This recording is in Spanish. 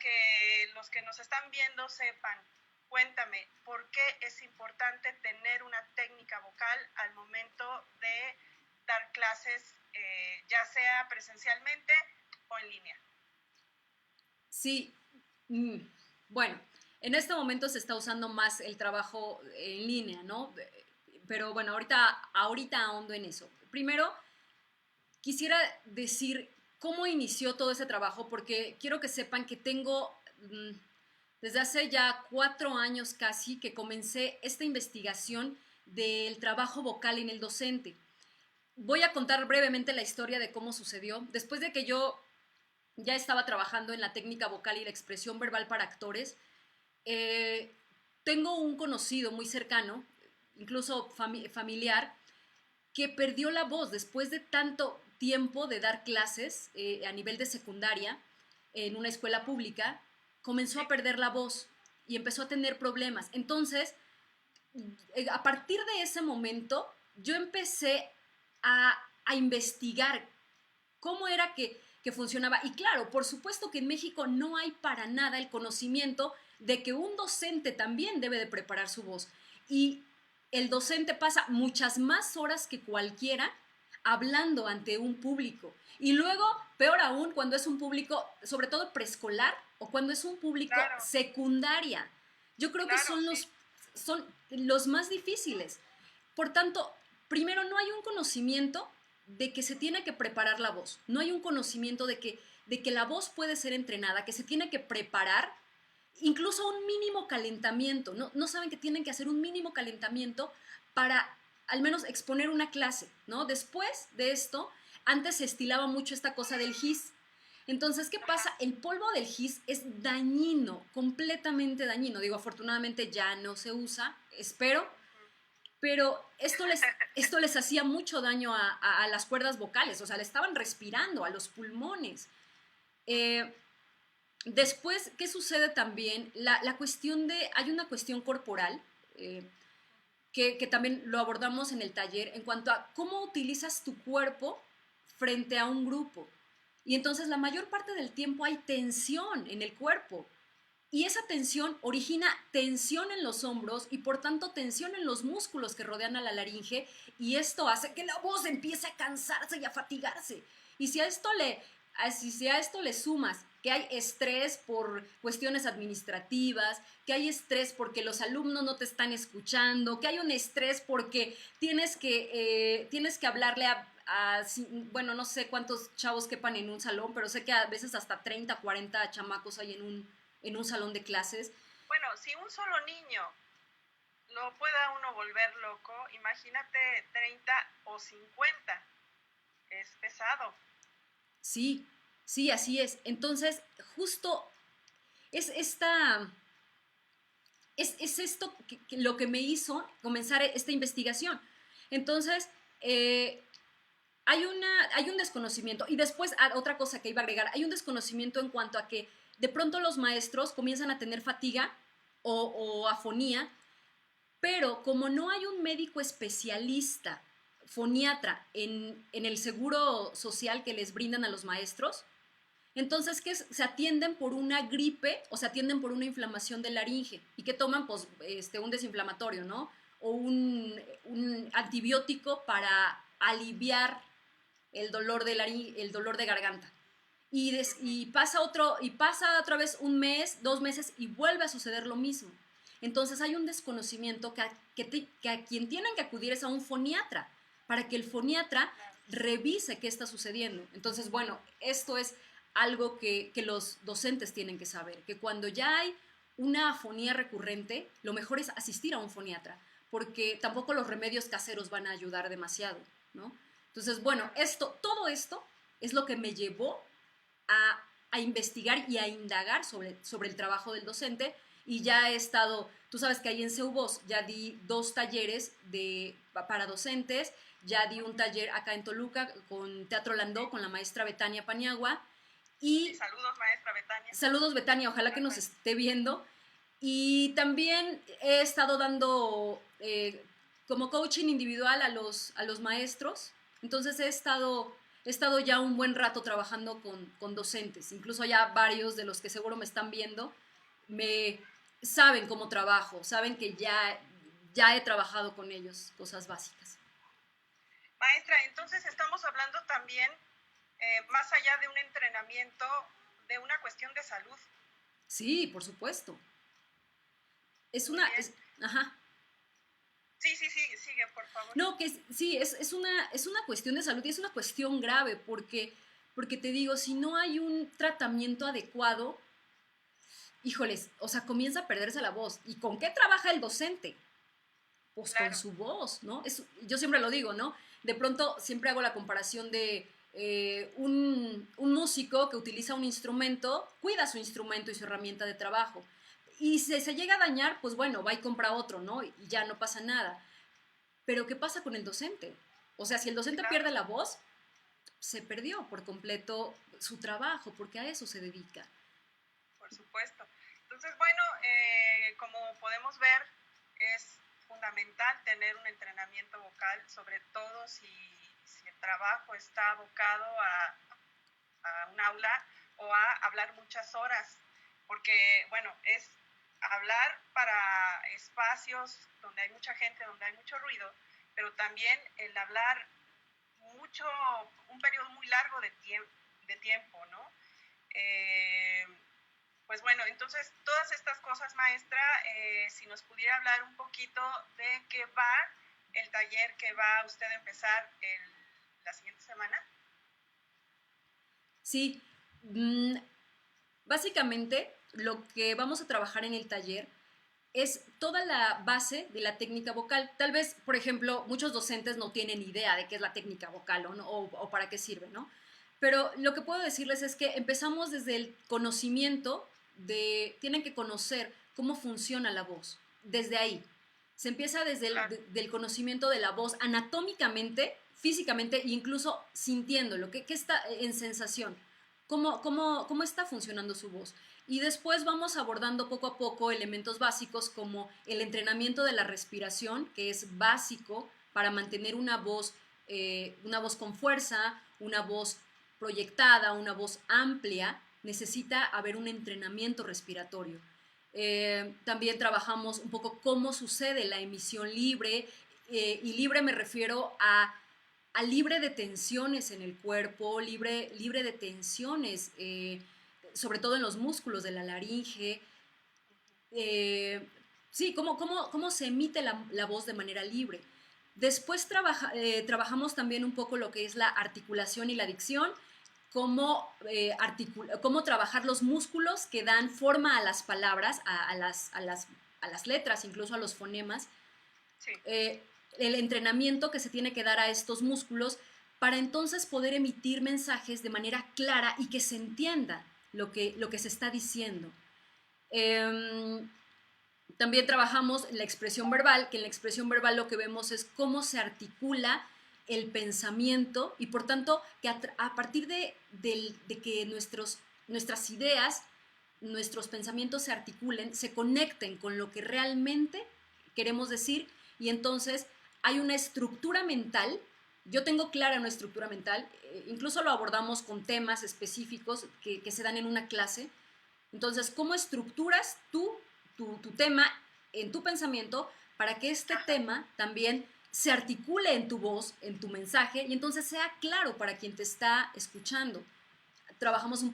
que los que nos están viendo sepan, cuéntame, ¿por qué es importante tener una técnica vocal al momento de dar clases, ya sea presencialmente o en línea? Sí, bueno, en este momento se está usando más el trabajo en línea, ¿no? Pero bueno, ahorita ahondo en eso. Primero, quisiera decir cómo inició todo ese trabajo, porque quiero que sepan que tengo desde hace ya 4 años casi que comencé esta investigación del trabajo vocal en el docente. Voy a contar brevemente la historia de cómo sucedió. Después de que yo ya estaba trabajando en la técnica vocal y la expresión verbal para actores, eh, tengo un conocido muy cercano, incluso familiar, que perdió la voz después de tanto tiempo de dar clases a nivel de secundaria en una escuela pública, comenzó a perder la voz y empezó a tener problemas. Entonces, a partir de ese momento, yo empecé a investigar cómo era que funcionaba. Y claro, por supuesto que en México no hay para nada el conocimiento de que un docente también debe de preparar su voz. Y el docente pasa muchas más horas que cualquiera hablando ante un público. Y luego, peor aún, cuando es un público, sobre todo preescolar, o cuando es un público Claro, secundaria. Yo creo que claro, sí. son los más difíciles. Por tanto, primero no hay un conocimiento de que se tiene que preparar la voz. No hay un conocimiento de que la voz puede ser entrenada, que se tiene que preparar, incluso un mínimo calentamiento. No saben que tienen que hacer un mínimo calentamiento para al menos exponer una clase, ¿no? Después de esto, antes se estilaba mucho esta cosa del gis. Entonces, ¿qué pasa? El polvo del gis es dañino, completamente dañino. Digo, afortunadamente ya no se usa, espero, pero esto les hacía mucho daño a las cuerdas vocales, o sea, le estaban respirando a los pulmones. Eh, Después, ¿qué sucede también? La cuestión hay una cuestión corporal, que también lo abordamos en el taller, en cuanto a cómo utilizas tu cuerpo frente a un grupo. Y entonces la mayor parte del tiempo hay tensión en el cuerpo. Y esa tensión origina tensión en los hombros y por tanto tensión en los músculos que rodean a la laringe, y esto hace que la voz empiece a cansarse y a fatigarse. Y si a esto le sumas que hay estrés por cuestiones administrativas, que hay estrés porque los alumnos no te están escuchando, que hay un estrés porque tienes que hablarle bueno, no sé cuántos chavos quepan en un salón, pero sé que a veces hasta 30, 40 chamacos hay en un salón de clases. Bueno, si un solo niño lo pueda uno volver loco, imagínate 30 o 50. Es pesado. Sí, sí, así es. Entonces, justo es esta, es esto lo que me hizo comenzar esta investigación. Entonces, hay un desconocimiento. Y después, otra cosa que iba a agregar, hay un desconocimiento en cuanto a que de pronto los maestros comienzan a tener fatiga o afonía, pero como no hay un médico especialista, foniatra, en el seguro social que les brindan a los maestros, entonces que se atienden por una gripe o se atienden por una inflamación de laringe y que toman pues, un desinflamatorio, ¿no? O un antibiótico para aliviar el dolor de garganta. Y pasa otra vez un mes, 2 meses y vuelve a suceder lo mismo. Entonces hay un desconocimiento que a quien tienen que acudir es a un foniatra, para que el foniatra revise qué está sucediendo. Entonces, bueno, esto es algo que los docentes tienen que saber, que cuando ya hay una afonía recurrente, lo mejor es asistir a un foniatra, porque tampoco los remedios caseros van a ayudar demasiado, ¿no? Entonces, bueno, todo esto es lo que me llevó a investigar y a indagar sobre el trabajo del docente, y ya he estado, tú sabes que ahí en CEUVOS ya di 2 talleres para docentes, ya di un taller acá en Toluca con Teatro Landó, con la maestra Betania Paniagua, Sí, y saludos, maestra Betania. saludos Betania, ojalá que nos esté viendo, y también he estado dando como coaching individual a los maestros, entonces he estado he estado ya un buen rato trabajando con docentes, incluso ya varios de los que seguro me están viendo me saben cómo trabajo, saben que ya he trabajado con ellos cosas básicas. Maestra, entonces estamos hablando también, más allá de un entrenamiento, de una cuestión de salud. Sí, por supuesto. Es Muy una... bien. Ajá. Sí, sí, sí, sigue, por favor. No, que sí, es una cuestión de salud y es una cuestión grave porque te digo, si no hay un tratamiento adecuado, híjoles, o sea, comienza a perderse la voz. ¿Y con qué trabaja el docente? Pues con Claro, su voz, ¿no? Yo siempre lo digo, ¿no? De pronto siempre hago la comparación de un músico que utiliza un instrumento, cuida su instrumento y su herramienta de trabajo. Y si se llega a dañar, pues bueno, va y compra otro, ¿no? Y ya no pasa nada. Pero ¿qué pasa con el docente? O sea, si el docente claro, pierde la voz, se perdió por completo su trabajo, porque a eso se dedica. por supuesto. Entonces, bueno, como podemos ver, es fundamental tener un entrenamiento vocal, sobre todo si el trabajo está abocado a un aula o a hablar muchas horas, porque, bueno, es hablar para espacios donde hay mucha gente, donde hay mucho ruido, pero también el hablar mucho, un periodo muy largo de tiempo, ¿no? Eh, pues bueno, entonces todas estas cosas, maestra, si nos pudiera hablar un poquito de qué va el taller que va usted a empezar la siguiente semana. Sí, básicamente lo que vamos a trabajar en el taller es toda la base de la técnica vocal. Tal vez, por ejemplo, muchos docentes no tienen idea de qué es la técnica vocal o para qué sirve, ¿no? Pero lo que puedo decirles es que empezamos desde el conocimiento tienen que conocer cómo funciona la voz, desde ahí. Se empieza desde Claro, del conocimiento de la voz anatómicamente, físicamente e incluso sintiéndolo, qué está en sensación, cómo está funcionando su voz. Y después vamos abordando poco a poco elementos básicos como el entrenamiento de la respiración, que es básico para mantener una voz con fuerza, una voz proyectada, una voz amplia, necesita haber un entrenamiento respiratorio. También trabajamos un poco cómo sucede la emisión libre, y libre me refiero a libre de tensiones en el cuerpo, libre de tensiones, sobre todo en los músculos de la laringe. Sí, cómo se emite la voz de manera libre. Después trabajamos también un poco lo que es la articulación y la dicción, cómo trabajar los músculos que dan forma a las palabras, a las letras, incluso a los fonemas. sí. El entrenamiento que se tiene que dar a estos músculos para entonces poder emitir mensajes de manera clara y que se entienda lo que se está diciendo. También trabajamos la expresión verbal, que en la expresión verbal lo que vemos es cómo se articula el pensamiento y por tanto que a partir de que nuestras ideas, nuestros pensamientos se articulen, se conecten con lo que realmente queremos decir y entonces hay una estructura mental. Yo tengo clara una estructura mental, incluso lo abordamos con temas específicos que se dan en una clase. Entonces, ¿cómo estructuras tu tema en tu pensamiento para que este Ajá. tema también se articule en tu voz, en tu mensaje y entonces sea claro para quien te está escuchando? Trabajamos un